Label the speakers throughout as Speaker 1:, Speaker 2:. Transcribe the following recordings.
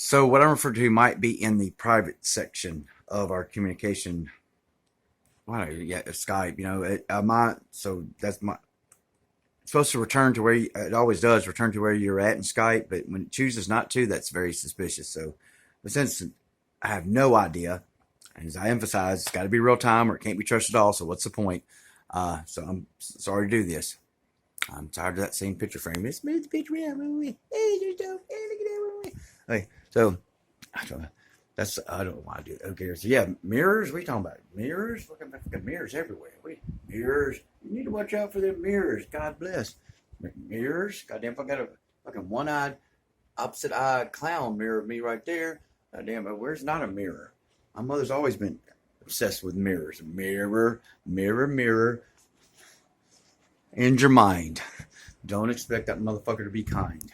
Speaker 1: So what I'm referring to might be in the private section of our communication. Well, yeah, Skype. So that's my it's supposed to return to where it always does return to where you're at in Skype, but when it chooses not to, that's very suspicious. So, but since I have no idea, and as I emphasize, it's got to be real time or it can't be trusted at all. So what's the point? So I'm sorry to do this. I'm tired of that same picture frame. Let's move the picture around. Hey, there's no. Hey, look at that. Okay, so I don't know. I don't want to do it. Okay, so yeah, mirrors. We talking about mirrors? Look at fucking mirrors everywhere. Mirrors. You need to watch out for them mirrors. God bless. Mirrors. Goddamn, if I got a fucking one-eyed, opposite-eyed clown mirror of me right there. Goddamn, but where's not a mirror? My mother's always been obsessed with mirrors. Mirror, mirror, mirror. In your mind. Don't expect that motherfucker to be kind.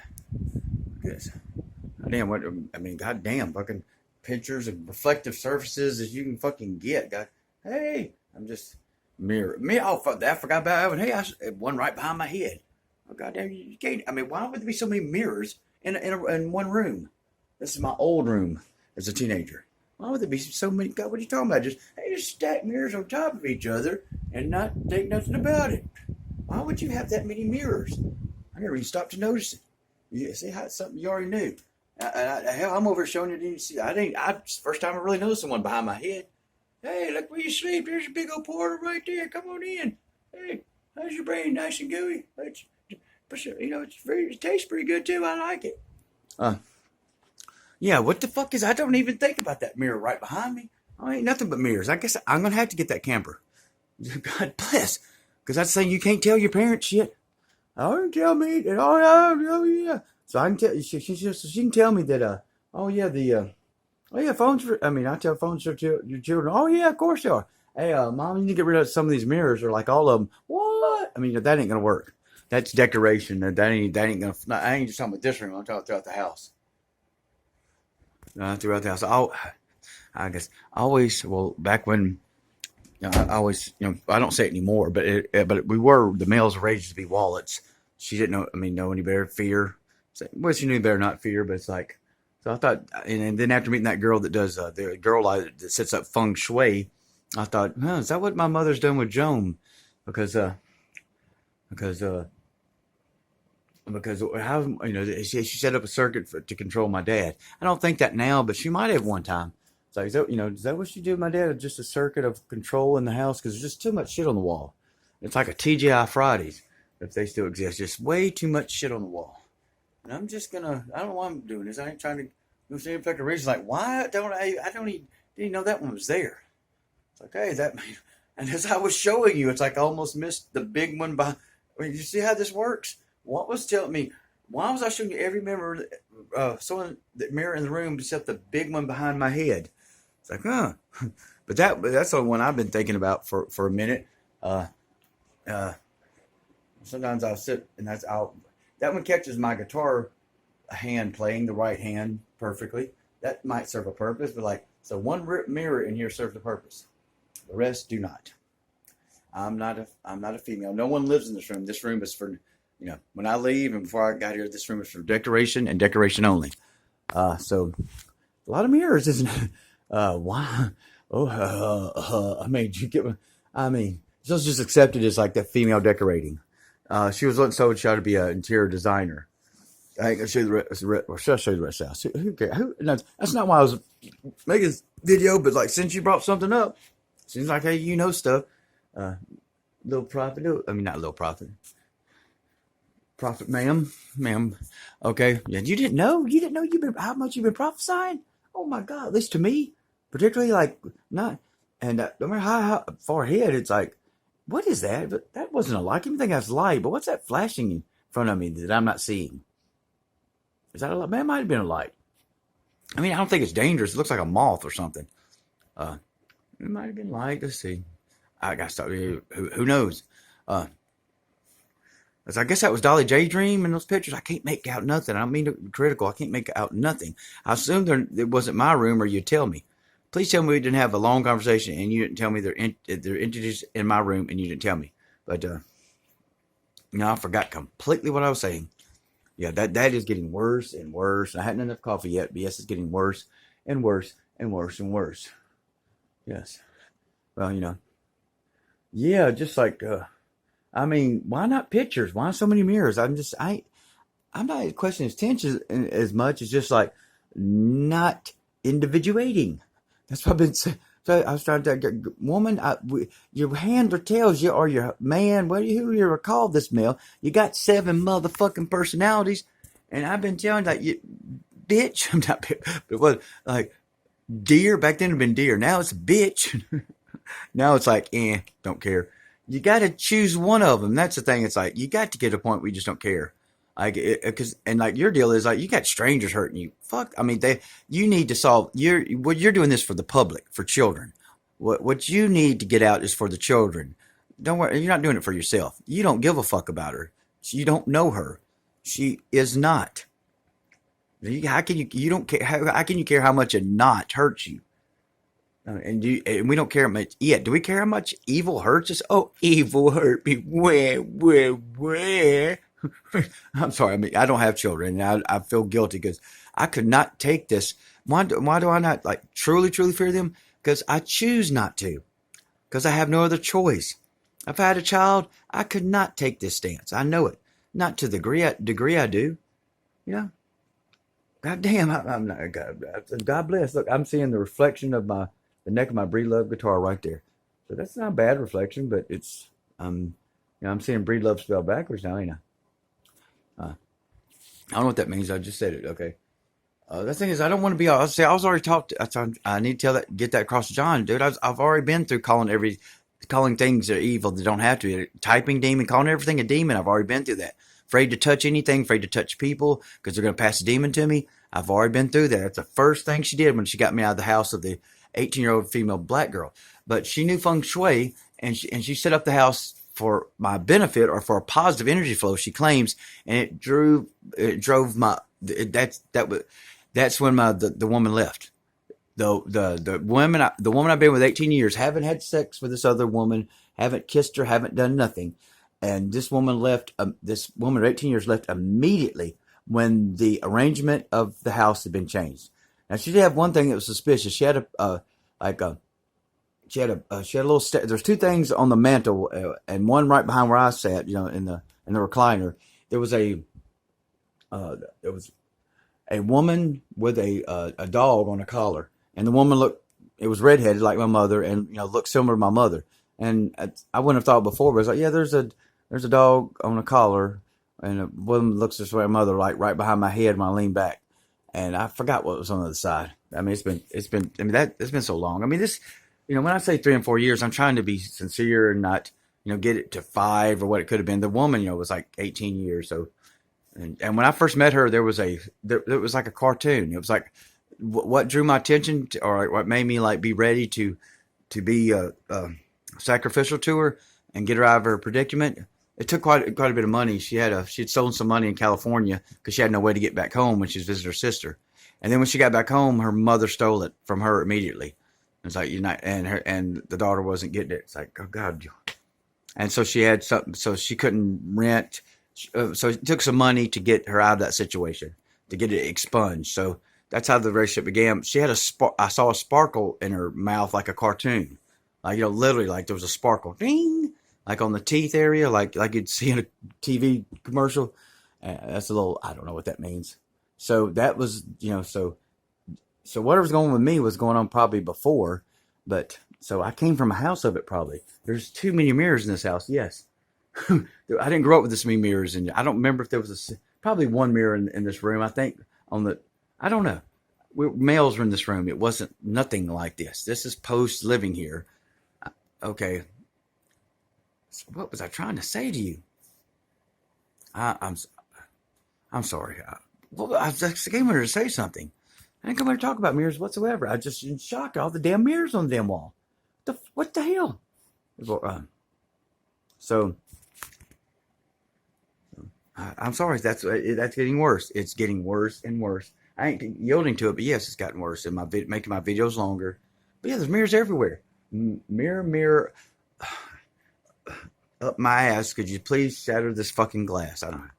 Speaker 1: Yes. Goddamn, goddamn, fucking pictures of reflective surfaces as you can fucking get. God, hey, I'm just mirror. Me, oh fuck that! I forgot about it. Hey, one right behind my head. Oh goddamn, you can't. I mean, why would there be so many mirrors in one room? This is my old room as a teenager. Why would there be so many? God, what are you talking about? Just stack mirrors on top of each other and not think nothing about it. Why would you have that many mirrors? I never even stopped to notice it. You see how it's something you already knew. Hell, I'm over showing you. Didn't see? It's the first time I really noticed someone behind my head. Hey, look where you sleep. There's a big old portal right there. Come on in. Hey, how's your brain? Nice and gooey. It tastes pretty good too. I like it. Yeah. What the fuck is? I don't even think about that mirror right behind me. I ain't nothing but mirrors. I guess I'm gonna have to get that camper. God bless. Because that's saying you can't tell your parents shit. Oh, don't tell me that. Oh yeah. So I can tell she can tell me that. Phones. I tell phones to your children. Oh yeah, of course they are. Hey, mom, you need to get rid of some of these mirrors, or like all of them. What? I mean, that ain't gonna work. That's decoration. That ain't gonna. I ain't just talking about this room. I'm talking throughout the house. Throughout the house. I guess always. Well, back when. I always, I don't say it anymore, but the males were raised to be wallets. She didn't know any better. Fear. Well, she knew better not fear, but it's like, so I thought, and then after meeting that girl that does, the girl that sets up feng shui, I thought, is that what my mother's done with Joan? Because how, she set up a circuit to control my dad. I don't think that now, but she might have one time. It's like, is that what she did with my dad? Just a circuit of control in the house? Because there's just too much shit on the wall. It's like a TGI Fridays, if they still exist. Just way too much shit on the wall. And I'm just I don't know why I'm doing this. I ain't trying to see if I can reason. Like, why don't I don't even know that one was there. It's like, hey, and as I was showing you, it's like I almost missed the big one by. You see how this works? What was telling me? Why was I showing you every member, the mirror in the room except the big one behind my head? It's like, but that's the one I've been thinking about for a minute. Sometimes I'll sit and that one catches my guitar hand playing the right hand perfectly. That might serve a purpose, but so one mirror in here serves a purpose. The rest do not. I'm not a female. No one lives in this room. This room is for, when I leave and before I got here, this room is for decoration and decoration only. So a lot of mirrors, isn't it? Why? Just accepted as like that female decorating. She was so to be an interior designer. I can show you the rest. I'll show you the rest of the house. Who cares? That's not why I was making this video, but since you brought something up, seems like, hey, stuff. Little profit. Not little profit. Profit, ma'am. Okay. Yeah, you didn't know how much you've been prophesying? Oh my God, at least to me. Particularly not, and no matter how far ahead, it's like, what is that? But that wasn't a light. I didn't think that's light, but what's that flashing in front of me that I'm not seeing? Is that a light? Man, it might have been a light. I don't think it's dangerous. It looks like a moth or something. It might have been light. Let's see. I got to stop. Who knows? I guess that was Dolly J Dream in those pictures. I can't make out nothing. I don't mean to be critical. I can't make out nothing. I assumed it wasn't my room, or you'd tell me. Please tell me we didn't have a long conversation and you didn't tell me they're entities in my room and you didn't tell me. But I forgot completely what I was saying. Yeah, that is getting worse and worse. I hadn't had enough coffee yet, but yes, it's getting worse and worse and worse and worse. Yes. Well, yeah, just like I mean, why not pictures? Why so many mirrors? I'm not questioning his tension as much as just like not individuating. That's what I've been saying. So I was trying to get woman, your handler tells you, or your man, who you ever call this male, you got 7 motherfucking personalities, and I've been telling like you, bitch. I'm not, but it was like deer back then. It'd been deer. Now it's bitch. Now it's like, don't care. You got to choose one of them. That's the thing. It's like you got to get to a point where you just don't care. Like, because and like your deal is like you got strangers hurting you. Fuck. I mean, you need to solve. You're doing this for the public, for children. What you need to get out is for the children. Don't worry. You're not doing it for yourself. You don't give a fuck about her. You don't know her. She is not. How can you don't care? How can you care how much a knot hurts you? And we don't care much yet. Do we care how much evil hurts us? Oh, evil hurt me. Where? I'm sorry. I mean, I don't have children, and I feel guilty because I could not take this. Why do I not like truly fear them? Because I choose not to. Because I have no other choice. If I had a child, I could not take this stance. I know it. Not to the degree I do. You know. God damn, I'm not. God bless. Look, I'm seeing the reflection of the neck of my Breedlove guitar right there. So that's not a bad reflection, but it's I'm seeing Breedlove spelled backwards now, ain't I? I don't know what that means. I just said it. Okay. The thing is, I don't want to be. I was already talked. I need to get that across to John, dude. I've already been through calling things that are evil that don't have to be. Typing demon, calling everything a demon. I've already been through that. Afraid to touch anything. Afraid to touch people because they're going to pass a demon to me. I've already been through that. That's the first thing she did when she got me out of the house of the 18-year-old female black girl. But she knew feng shui, and she set up the house for my benefit or for a positive energy flow. She claims, and it drove my. That's when the woman left. The woman I've been with 18 years, haven't had sex with this other woman, haven't kissed her, haven't done nothing, and this woman left. This woman of 18 years left immediately when the arrangement of the house had been changed. Now she did have one thing that was suspicious. She had a little. There's 2 things on the mantle, and one right behind where I sat. In the recliner, there was a woman with a dog on a collar, and the woman looked. It was redheaded like my mother, and looked similar to my mother. And I wouldn't have thought before, but I was like, yeah, there's a dog on a collar, and a woman looks this way, my mother, like right behind my head when I lean back. And I forgot what was on the other side. I mean, it's been so long. I mean, this, when I say 3 and 4 years, I'm trying to be sincere and not, get it to 5 or what it could have been. The woman, was like 18 years. So, and when I first met her, there was like a cartoon. It was like what drew my attention or what made me like be ready to be sacrificial to her and get her out of her predicament. It took quite a bit of money. She had stolen some money in California because she had no way to get back home when she was visiting her sister. And then when she got back home, her mother stole it from her immediately. It's like and the daughter wasn't getting it. It's like, oh God. And so she had something, so she couldn't rent. So it took some money to get her out of that situation, to get it expunged. So that's how the relationship began. She had I saw a sparkle in her mouth like a cartoon, like literally like there was a sparkle, ding. Like on the teeth area, like you'd see in a TV commercial. That's a little, I don't know what that means. So that was, so whatever's going on with me was going on probably before. But so I came from a house of it probably. There's too many mirrors in this house. Yes. I didn't grow up with this many mirrors. And I don't remember if there was probably one mirror in this room. I think I don't know. Males were in this room. It wasn't nothing like this. This is post living here. Okay. What was I trying to say to you? I'm sorry. I just came here to say something. I didn't come here to talk about mirrors whatsoever. I just in shock at all the damn mirrors on the damn wall. What the hell? So I'm sorry. That's getting worse. It's getting worse and worse. I ain't yielding to it, but yes, it's gotten worse. And making my videos longer. But yeah, there's mirrors everywhere. Mirror. Up my ass, could you please shatter this fucking glass? I don't know.